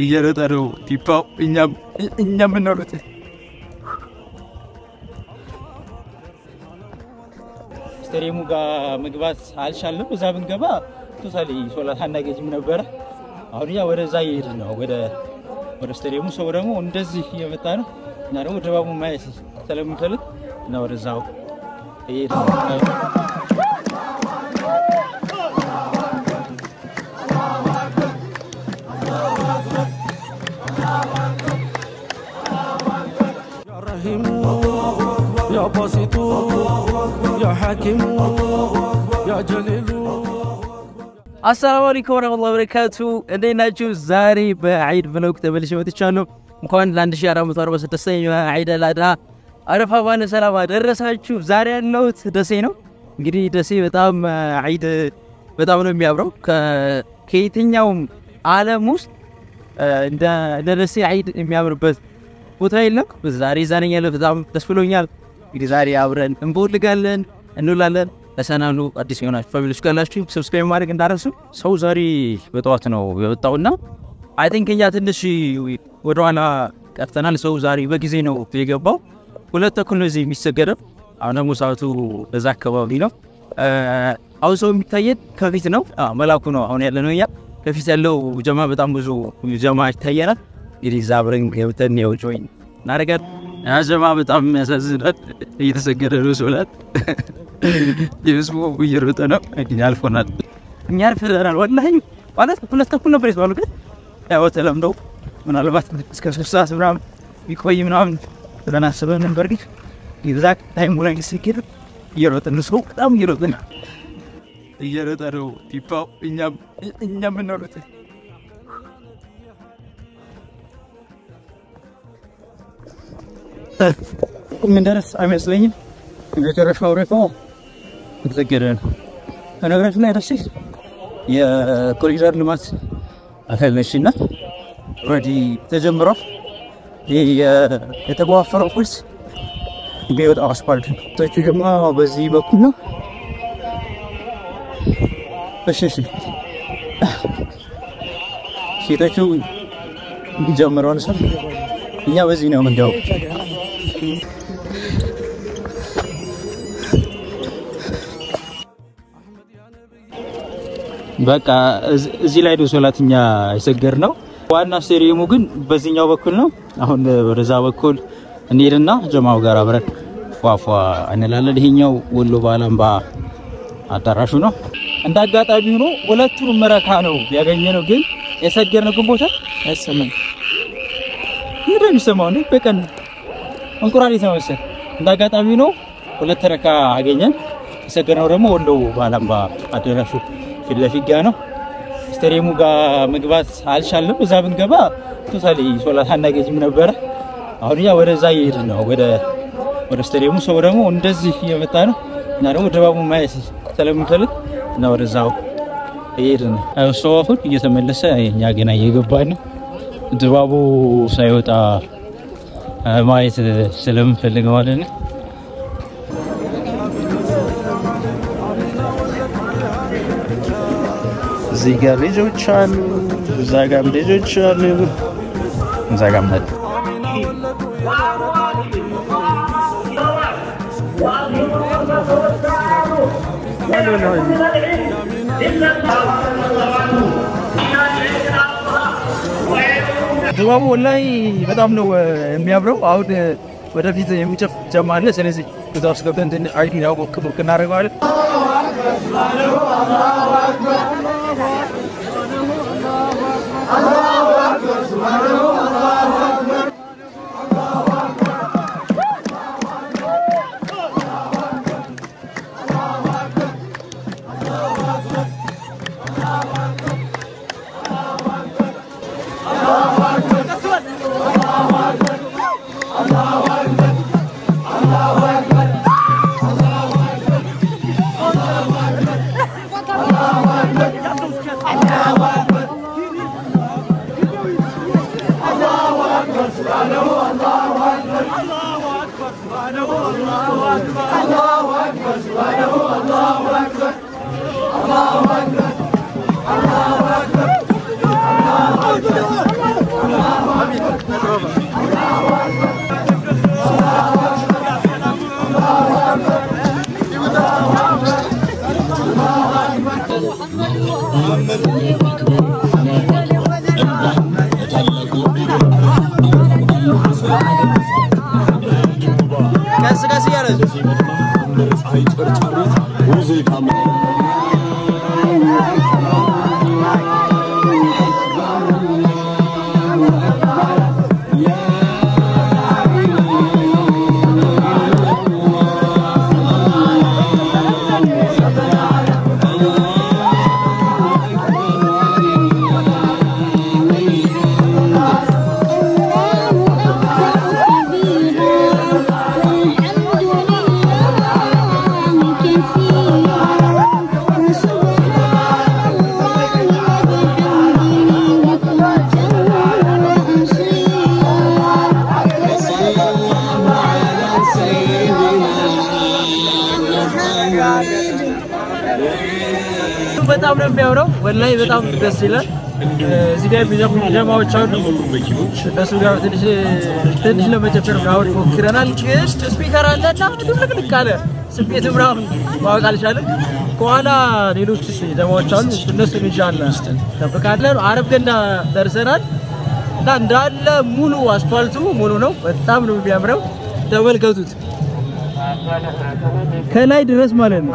እየሮጠ ነው ፒፓው እኛም እንሮጥ ስቴዲየሙ ጋር መግባት አልቻለም እዛ ብንገባ ቶታሊ ሶላት አናገኝም ነበር አሁን ያ ወደዛ ይሄድ ነው ወደ ስቴዲየሙ ሰው ደግሞ እንደዚህ እየመጣ ነው እና ደግሞ ድባቡ ማየት ስለምንፈልግ እና ወደዛው ይሄድ ነው يا بسيط يا حكيم يا جليل السلام عليكم ورحمة الله وبركاته እንደና ጁ ዛሬ በዒድ ብሎግ ተበልሼ መጥቻለሁ እንኳን ለ1446 ዒድ አልአድሃ አረፋ ባነ ሰላም አደረሳችሁ ዛሬ ያለሁት ደሴ ነው እንግዲህ ደሴ በጣም ዒድ በጣም ነው የሚያምረው ከየትኛውም ዓለም ውስጥ እንደ ደሴ ዒድ የሚያምርበት ቦታ የለም ዛሬ ዛሬኛለ በጣም ደስ ብሎኛል እንግዲህ ዛሬ አብረን እንቦልጋለን እንውላለን ለሰናኑ አዲስ የሆናችሁ ፋሚሊዎች ካላችሁ ሰብስክራይብ ማድረግ እንዳትረሱ ሰው ዛሬ በጠዋት ነው የወጣውና አይ ቲንክ እኛ ትንሽ ወደኋላ ቀርተናል ሰው ዛሬ በጊዜ ነው የገባው ሁለት ተኩል ነው እዚህ የሚሰገደው አሁን ደግሞ ሰዓቱ በዛ አካባቢ ነው አሁን ሰው የሚታየው ከፊት ነው መላኩ ነው አሁን ያለነው ያ ከፊት ያለው ጀማ በጣም ብዙ ጀማ ይታየናል እንግዲህ ዛብረን ገብተን ነው ጆይን ናረጋት አጀማ በጣም ያሳዝናል እየተሰገደ ነው ሶላት የስሙ ይሮጠ ነው ያልፎናል እኛ አርፈናል ወላሂ ማለት ሁለት ተኩል ነበር ይባሉ ግን ያው ተለምደው ምናልባት እስከ 3 ሰዓት ምናምን ይቆይ ምናምን ብለን አስበን ነበር ግን ይዛክ ታይም ላይ ሲከር ይሮጠ ነው ሰው በጣም ይሮጠ ነው ፒፓው እኛም እንሮጥ من درس أمسلين ذكر فورفا تذكرين أنا أعرف لا رشيد يا كوريجر لماس أهل الشنة ردي تجمرة يتوافر أفرس بيود أسبارت تجمع بزي بكنا بشيء شيء تشو جمران سر يا بزينا من جو በቃ እዚህ ላይ ነው ሶላትኛ ይሰገር ነው ዋና ስቴዲየሙ ግን በዚህኛው በኩል ነው አሁን ወደዛ በኩል እንሄድና ጀማው ጋር አብረን ፏፏ እንላለን ይሄኛው ወሎ ባላምባ አዳራሹ ነው እንዳጋጣሚ ሆኖ ሁለቱንም መረካ ነው ያገኘነው ግን የሰገርነው ግን ቦታ አይሰማም ምንም ይሰማው ነው በቀን እንቁራሪት ነው መሰል እንዳጋጣሚ ነው ሁለት ረካ አገኘን የሰገርነው ደግሞ ወሎ ባላምባ አዳራሹ ፊት ነው ስቴዲየሙ ጋር መግባት አልቻለም እዛ ብንገባ ቶታሊ ሶላት አናገኝም ነበር አሁን ያ ወደዛ ይሄድ ነው ወደ ስቴዲየሙ ሰው ደግሞ እንደዚህ እየመጣ ነው እና ደግሞ ድባቡ ማየት ስለምንፈልግ እና ወደዛው ይሄድ ነው ሰው አሁን እየተመለሰ እኛ ገና እየገባን ነው ድባቡ ሳይወጣ ማየት ስለምንፈልግ ማለት ነው እዚህ ጋር ልጆች አሉ እዛ ጋር ልጆች አሉ እዛ ጋር ማለት ድባቡ ወላሂ በጣም ነው የሚያምረው አሁን ወደፊት የሚጨፍ ጀማለ ስለዚህ እዛው ገብተን እንትን አይዲ ነው ወክቡክ እናደርጋለን الله أكبر በጣም ነው የሚያምረው ወላሂ በጣም ደስ ይላል እዚህ ጋር ቢጀምሩ ጀማዎች አሉ እነሱ ጋር ትንሽ ለመጨፈር አሁን ሞክረናል ስፒከር አለና ድብልቅ ካለ ስሜት ምራም ማወቅ አልቻለም ከኋላ ሌሎች ጀማዎች አሉ እነሱ ኢንሻአላህ ተፈቃደን አረብ ገና ደርሰናል እንዳለ ሙሉ አስፋልቱ ሙሉ ነው በጣም ነው የሚያምረው ተመልከቱት ከላይ ድረስ ማለት ነው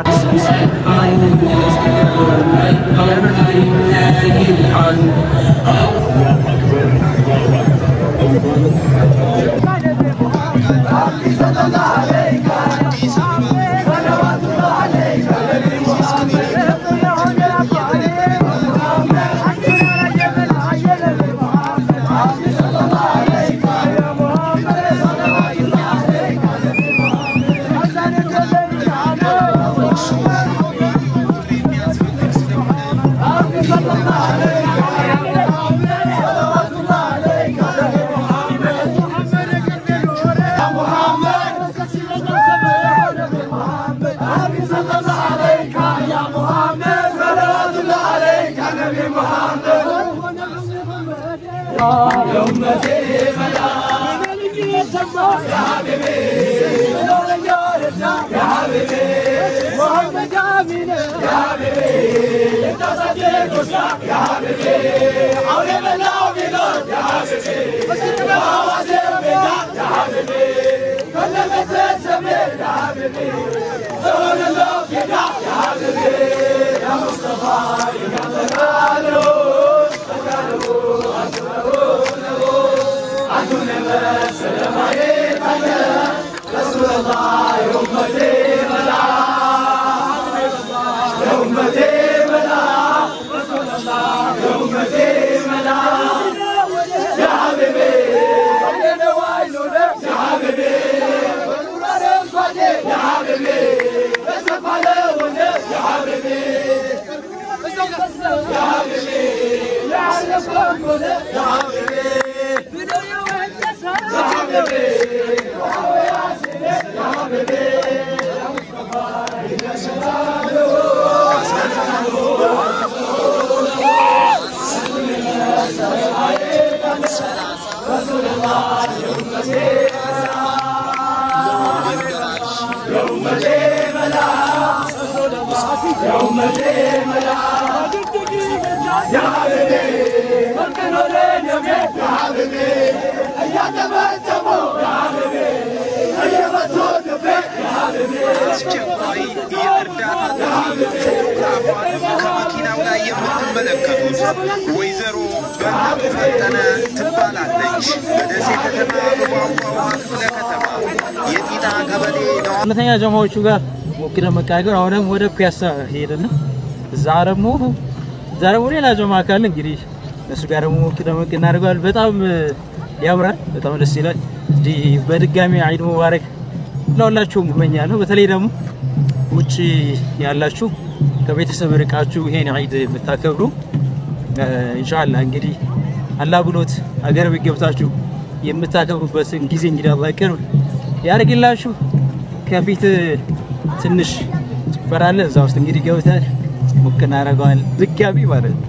ወይዘሮ በፈጠነ ትባላለች በደሴ ከተማ በቧንቧ ክፍለ ከተማ የጢጣ ቀበሌ ነው ሁለተኛ ጀማዎቹ ጋር ወክለ መቃገር አሁንም ወደ ፒያሳ ሄደና ዛሬሞ ሌላ ጀማ ካለ እንግዲህ እሱ ጋር ደግሞ ወክለ መቀናርጋል በጣም ያምራል በጣም ደስ ይላል በድጋሚ ዒድ ሙባረክ ለሁላችሁም እመኛለሁ በተለይ ደግሞ ውጪ ያላችሁ ከቤተሰብ ርቃችሁ ይሄን ዒድ የምታከብሩ ኢንሻአላህ እንግዲህ አላህ ብሎት አገር ቤት ገብታችሁ የምታከብሩበትን ጊዜ እንግዲህ አላህ ቅርብ ያርግላችሁ ከፊት ትንሽ በራለ እዛ ውስጥ እንግዲህ ገብተን ሙከና አረጋል ድጋሚ ማለት ነው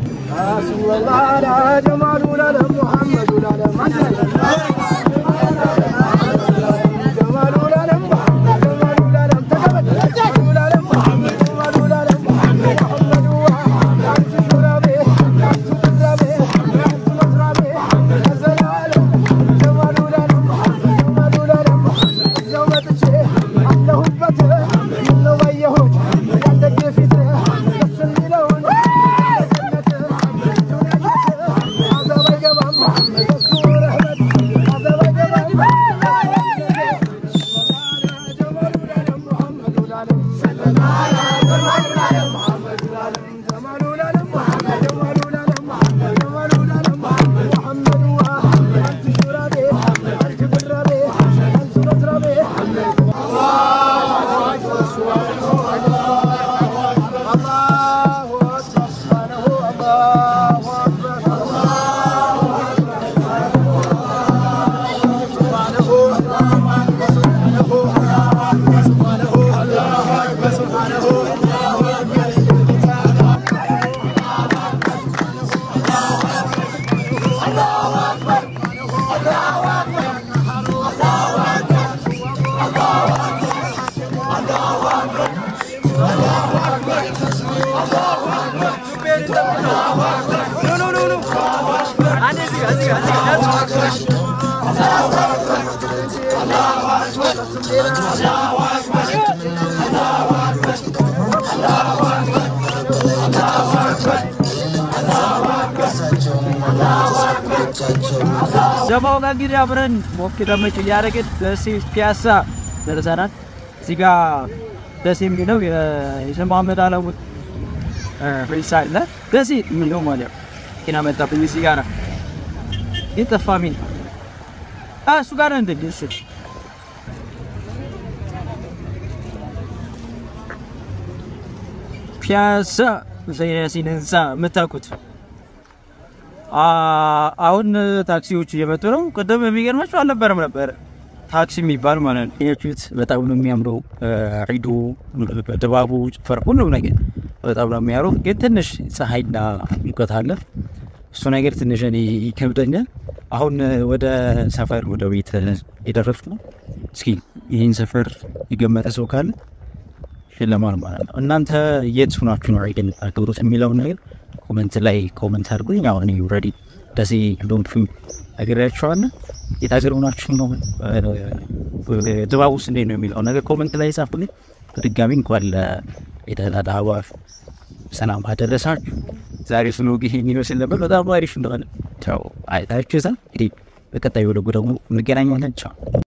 ጀማው ጋር እንግዲህ አብረን ሞክ ደመጭ ያረጋግጥ ደሴ ፒያሳ ደረሰናል እዚህ ጋር ደሴ የሚለው የሰማመድ አለሙ ፍሪሳይል ደሴ የሚለው ማለት ኪና መጣብኝ እዚህ ጋር ይተፋሚን እሱ ጋር እንደዚህ ፒያሳ ዘይነሲንሳ መታኩት አሁን ታክሲዎች እየመጡ ነው ቀደም የሚገርማችሁ አልነበረም ነበር ታክሲ የሚባል ማለት ነው የቹት በጣም ነው የሚያምረው ሪዶ ድባቡ ጭፈር ሁሉ ነገር በጣም ነው የሚያምረው ግን ትንሽ ፀሐይና ሙቀት አለ እሱ ነገር ትንሽ እኔ ይከብደኛል አሁን ወደ ሰፈር ወደ ቤት እየደረስኩ ነው እስኪ ይሄን ሰፈር ይገመተ ሰው ካለ ሽለማን ማለት ነው እናንተ የት ሆናችሁ ነው አይደል አገሩት የሚለው ነገር ኮሜንት ላይ ኮሜንት አድርጉኝ አሁን እኔ ኦሬዲ ደሴ ዶንት ፊል አገራችኋና የታገሩ ናችሁ ነው ድባቡስ እንዴት ነው የሚለው ነገር ኮሜንት ላይ ጻፉልኝ በድጋሚ እንኳን ለኢዳዳዋ ሰላም አደረሳችሁ ዛሬ ስኖግ ይሄን ይመስል ነበር በጣም አሪፍ እንደሆነ ቻው አይታችሁዛ እንግዲህ በቀጣዩ ደግሞ እንገናኛለን ቻው